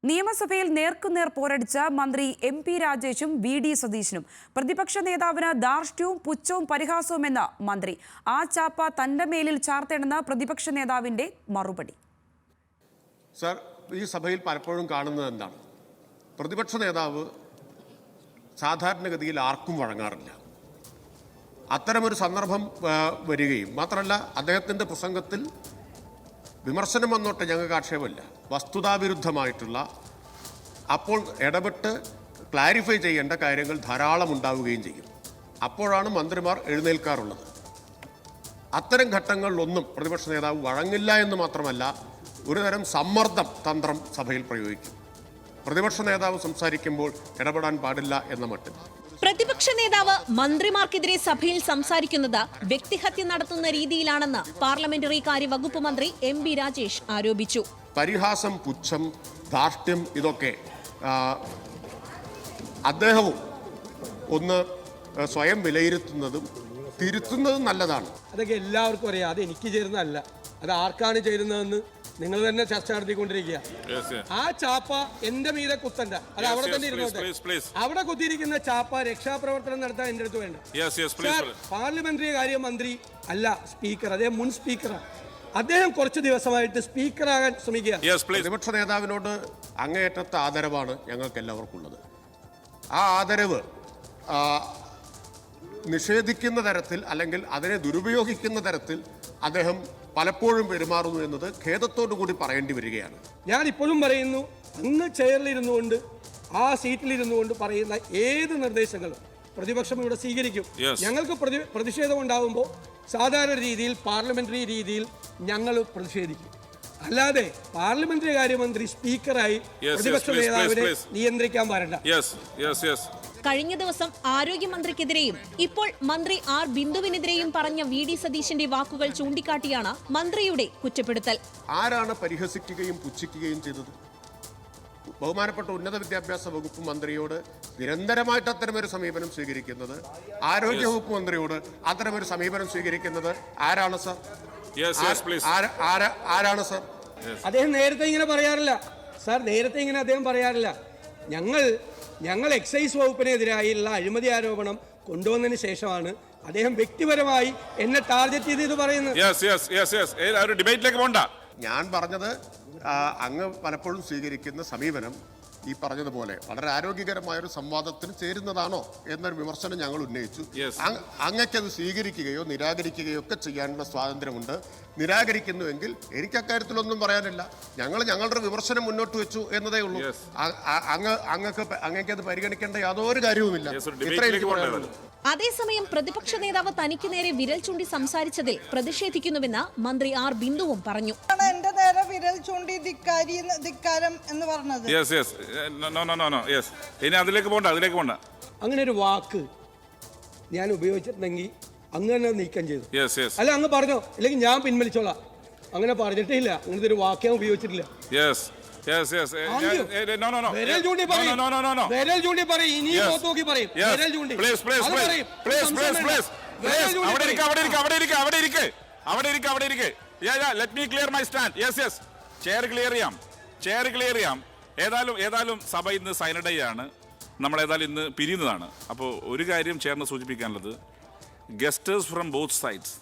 നിയമസഭയിൽ നേർക്കുനേർ പോരടിച്ച മന്ത്രി എം.പി. രാജേഷും വി.ഡി. സതീശനും പ്രതിപക്ഷ നേതാവിന് ധാർഷ്ട്യവും പുച്ഛവും പരിഹാസവുമെന്ന മന്ത്രി. ആ ചാപ്പ തന്റെ മേലിൽ ചാർത്തേണ്ടെന്ന പ്രതിപക്ഷ നേതാവിന്റെ മറുപടി. സർ, ഈ സഭയിൽ പലപ്പോഴും കാണുന്നത് എന്താണ്? പ്രതിപക്ഷ നേതാവ് സാധാരണഗതിയിൽ ആർക്കും വഴങ്ങാറില്ല. അത്തരമൊരു സന്ദർഭം വരികയും മാത്രമല്ല, അദ്ദേഹത്തിൻ്റെ പ്രസംഗത്തിൽ വിമർശനം വന്നോട്ടെ, ഞങ്ങൾക്ക് ആക്ഷേപമില്ല, വസ്തുതാവിരുദ്ധമായിട്ടുള്ള അപ്പോൾ ഇടപെട്ട് ക്ലാരിഫൈ ചെയ്യേണ്ട കാര്യങ്ങൾ ധാരാളം ഉണ്ടാവുകയും ചെയ്യും. അപ്പോഴാണ് മന്ത്രിമാർ എഴുന്നേൽക്കാറുള്ളത്. അത്തരം ഘട്ടങ്ങളിലൊന്നും പ്രതിപക്ഷ നേതാവ് വഴങ്ങില്ല എന്ന് മാത്രമല്ല, ഒരുതരം സമ്മർദ്ദം തന്ത്രം സഭയിൽ പ്രയോഗിക്കും. പ്രതിപക്ഷ നേതാവ് സംസാരിക്കുമ്പോൾ ഇടപെടാൻ പാടില്ല എന്ന മട്ടിൽ. പ്രതിപക്ഷ നേതാവ് മന്ത്രിമാർക്കെതിരെ സഭയിൽ സംസാരിക്കുന്നത് വ്യക്തിഹത്യ നടത്തുന്ന രീതിയിലാണെന്ന് പാർലമെന്ററി കാര്യ വകുപ്പ് മന്ത്രി എം.പി. രാജേഷ് ആരോപിച്ചു. പരിഹാസം, പുച്ഛം, ധാർഷ്ട്യം ഇതൊക്കെ അദ്ദേഹവും ഒന്ന് സ്വയം വിലയിരുത്തുന്നതും തിരുത്തുന്നതും നല്ലതാണ്. അതൊക്കെ എല്ലാവർക്കും അറിയാം. അത് എനിക്ക് ചേരുന്നതല്ല, അത് ആർക്കാണ് ചേരുന്നതെന്ന് നിങ്ങൾ തന്നെ ചർച്ച നടത്തിക്കൊണ്ടിരിക്കുക. ആ ചാപ്പ എന്റെ മീതെ കുത്തണ്ട, അത് അവിടെ തന്നെ ഇരുന്നോട്ടെ. അവിടെ കുത്തിയിരിക്കുന്ന ചാപ്പ രക്ഷാപ്രവർത്തനം നടത്താൻ എന്റെ അടുത്ത് വേണ്ട. പാർലമെന്ററി കാര്യ മന്ത്രി അല്ല സ്പീക്കർ, അദ്ദേഹം മുൻ സ്പീക്കറാണ്. അദ്ദേഹം കുറച്ച് ദിവസമായിട്ട് സ്പീക്കറാകാൻ ശ്രമിക്കുക. പ്രതിപക്ഷ നേതാവിനോട് അങ്ങേയറ്റത്തെ ആദരവാണ് ഞങ്ങൾക്ക് എല്ലാവർക്കും ഉള്ളത്. ആ ആദരവ് നിഷേധിക്കുന്ന തരത്തിൽ അല്ലെങ്കിൽ അതിനെ ദുരുപയോഗിക്കുന്ന തരത്തിൽ അദ്ദേഹം പലപ്പോഴും പെരുമാറുന്നു എന്നത് ഖേദത്തോടു കൂടി പറയേണ്ടി വരികയാണ്. ഞാൻ ഇപ്പോഴും പറയുന്നു, അങ്ങ് ചെയറിലിരുന്നുകൊണ്ട് ആ സീറ്റിലിരുന്നുകൊണ്ട് പറയുന്ന ഏത് നിർദ്ദേശങ്ങളും പ്രതിപക്ഷം ഇവിടെ സ്വീകരിക്കും. ഞങ്ങൾക്ക് പ്രതിഷേധം ഉണ്ടാകുമ്പോൾ സാധാരണ രീതിയിൽ പാർലമെന്ററി രീതിയിൽ ഞങ്ങൾ പ്രതിഷേധിക്കും. അല്ലാതെ പാർലമെന്ററി കാര്യമന്ത്രി സ്പീക്കറായി പ്രതിപക്ഷ നേതാവിനെ നിയന്ത്രിക്കാൻ പാടില്ല. കഴിഞ്ഞ ദിവസം ആരോഗ്യമന്ത്രിക്കെതിരെയും ഇപ്പോൾ മന്ത്രി ആർ ബിന്ദുവിനെതിരെയും പറഞ്ഞ വി.ഡി. സതീശന്റെ വാക്കുകൾ ചൂണ്ടിക്കാട്ടിയാണ് മന്ത്രിയുടെ കുറ്റപ്പെടുത്തൽ. ആരാണ് പരിഹസിക്കുകയും പുച്ഛിക്കുകയും ചെയ്തത്? ബഹുമാനപ്പെട്ട ഉന്നത വിദ്യാഭ്യാസ വകുപ്പ് മന്ത്രിയോട് നിരന്തരമായിട്ട് അത്തരമൊരു സമീപനം സ്വീകരിക്കുന്നത്, ആരോഗ്യ വകുപ്പ് മന്ത്രിയോട് അത്തരമൊരു സമീപനം സ്വീകരിക്കുന്നത് ആരാണ് സർ? ആരാണ് സർ? അദ്ദേഹം നേരത്തെ ഇങ്ങനെ പറയാറില്ല സാർ, നേരത്തെ ഇങ്ങനെ അദ്ദേഹം പറയാറില്ല. ഞങ്ങൾ എക്സൈസ് വകുപ്പിനെതിരായുള്ള അഴിമതി ആരോപണം കൊണ്ടുവന്നതിന് ശേഷമാണ് അദ്ദേഹം വ്യക്തിപരമായി എന്നെ ടാർഗറ്റ് ചെയ്ത് ഇത് പറയുന്നത്. ഞാൻ പറഞ്ഞത് അങ്ങ് പലപ്പോഴും സ്വീകരിക്കുന്ന സമീപനം ഈ പറഞ്ഞതുപോലെ വളരെ ആരോഗ്യകരമായൊരു സംവാദത്തിന് ചേരുന്നതാണോ എന്നൊരു വിമർശനം ഞങ്ങൾ ഉന്നയിച്ചു. അങ്ങക്കത് സ്വീകരിക്കുകയോ നിരാകരിക്കുകയോ ഒക്കെ ചെയ്യാനുള്ള സ്വാതന്ത്ര്യമുണ്ട്. നിരാകരിക്കുന്നുവെങ്കിൽ എനിക്ക് അക്കാര്യത്തിലൊന്നും പറയാനില്ല. ഞങ്ങളുടെ വിമർശനം മുന്നോട്ട് വെച്ചു എന്നതേ ഉള്ളൂ. അങ്ങക്കത് പരിഗണിക്കേണ്ട യാതൊരു കാര്യവുമില്ല. ഇത്ര എനിക്ക് പറയാനുള്ളൂ. അതേസമയം പ്രതിപക്ഷ നേതാവ് തനിക്ക് നേരെ വിരൽ ചൂണ്ടി സംസാരിച്ചതിൽ പ്രതിഷേധിക്കുന്നുവെന്ന് മന്ത്രി ആർ ബിന്ദുവും പറഞ്ഞു. എന്റെ നേരെ വിരൽ ചൂണ്ടി ധിക്കാരം എന്ന് പറഞ്ഞത് അങ്ങനെ ഒരു വാക്ക് ഞാൻ ഉപയോഗിച്ചിട്ടുണ്ടെങ്കിൽ അങ്ങ് തന്നെ നീക്കം ചെയ്തു. അല്ല, അങ്ങ് പറഞ്ഞോ, അല്ലെങ്കിൽ ഞാൻ പിൻവലിച്ചോളാം. അങ്ങനെ പറഞ്ഞിട്ടേ ഇല്ല. അങ്ങനത്തെ ഒരു വാക്ക് ഞാൻ ഉപയോഗിച്ചിട്ടില്ല. ഏതായാലും സഭ ഇന്ന് സൈലന്റ് ഡേ ആണ്. നമ്മൾ ഏതായാലും ഇന്ന് പിരിയുന്നതാണ്. അപ്പോൾ ഒരു കാര്യം ചേർന്ന് സൂചിപ്പിക്കാനുള്ളത്, gestures from both sides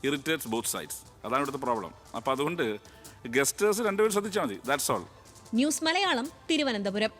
irritates both sides. അതാണ് ഇവിടുത്തെ പ്രോബ്ലം. അപ്പോൾ അതുകൊണ്ട് ഗസ്റ്റേഴ്സ് രണ്ടുപേരും ശ്രദ്ധിച്ചാൽ മതി. That's all. News Malayalam, Thiruvananthapuram.